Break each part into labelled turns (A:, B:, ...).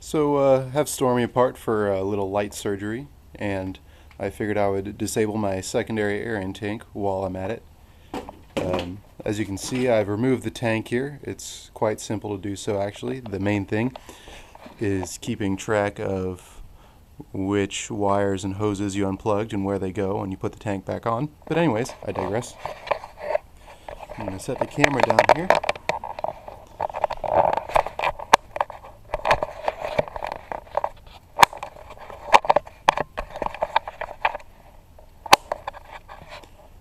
A: So have Stormy apart for a little light surgery, and I figured I would disable my secondary air intake while I'm at it. As you can see, I've removed the tank here. It's quite simple to do so, actually. The main thing is keeping track of which wires and hoses you unplugged and where they go when you put the tank back on. But anyways, I digress. I'm going to set the camera down here.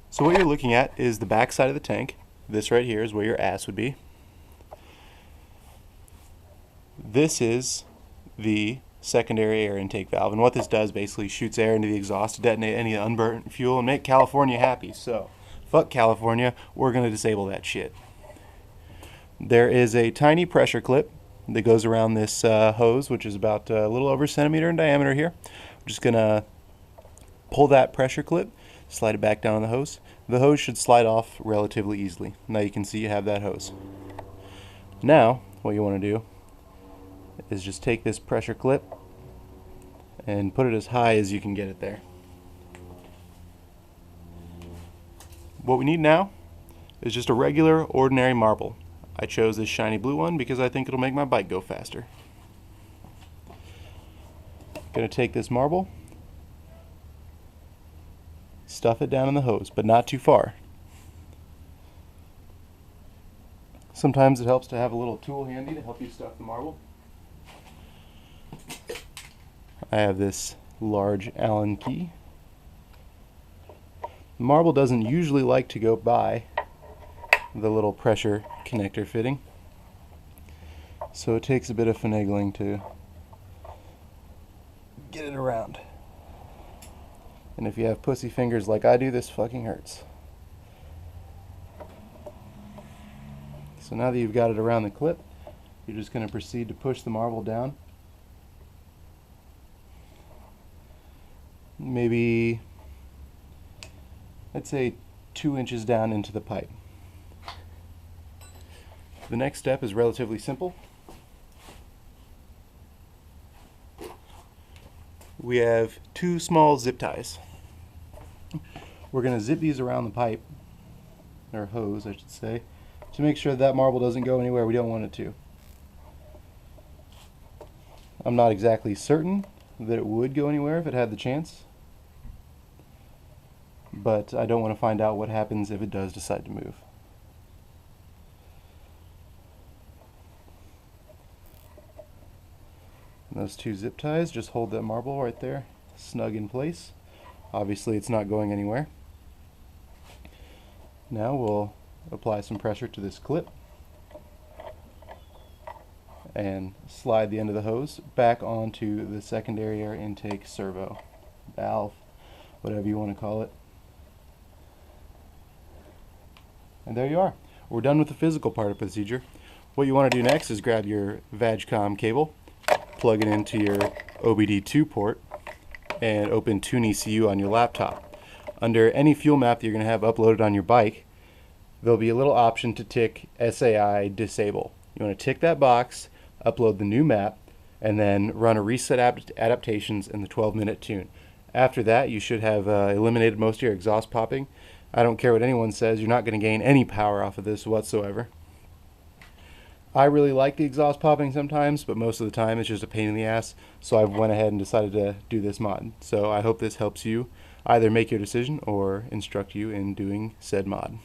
A: So what you're looking at is the back side of the tank. This right here is where your ass would be. This is the secondary air intake valve, and what this does basically shoots air into the exhaust to detonate any unburnt fuel and make California happy. So, fuck California, we're going to disable that shit. There is a tiny pressure clip that goes around this hose, which is about a little over a centimeter in diameter here. We're just going to pull that pressure clip, slide it back down on the hose. The hose should slide off relatively easily. Now you can see you have that hose. Now, what you want to do is just take this pressure clip and put it as high as you can get it there. What we need now is just a regular, ordinary marble. I chose this shiny blue one because I think it'll make my bike go faster. Gonna take this marble, stuff it down in the hose, but not too far. Sometimes it helps to have a little tool handy to help you stuff the marble. I have this large Allen key. The marble doesn't usually like to go by the little pressure connector fitting, so it takes a bit of finagling to get it around. And if you have pussy fingers like I do, this fucking hurts. So now that you've got it around the clip, you're just going to proceed to push the marble down. Maybe, I'd say 2 inches down into the pipe. The next step is relatively simple. We have 2 small zip ties. We're going to zip these around the pipe, or hose I should say, to make sure that marble doesn't go anywhere we don't want it to. I'm not exactly certain that it would go anywhere if it had the chance, but I don't want to find out what happens if it does decide to move. And those 2 zip ties just hold that marble right there, snug in place. Obviously it's not going anywhere. Now we'll apply some pressure to this clip and slide the end of the hose back onto the secondary air intake servo, valve, whatever you want to call it. And there you are. We're done with the physical part of the procedure. What you want to do next is grab your VAGCOM cable, plug it into your OBD2 port, and open TuneECU on your laptop. Under any fuel map that you're going to have uploaded on your bike, there'll be a little option to tick SAI disable. You want to tick that box, upload the new map, and then run a reset adaptations in the 12-minute tune. After that, you should have eliminated most of your exhaust popping. I don't care what anyone says, you're not going to gain any power off of this whatsoever. I really like the exhaust popping sometimes, but most of the time it's just a pain in the ass, so I went ahead and decided to do this mod. So I hope this helps you either make your decision or instruct you in doing said mod.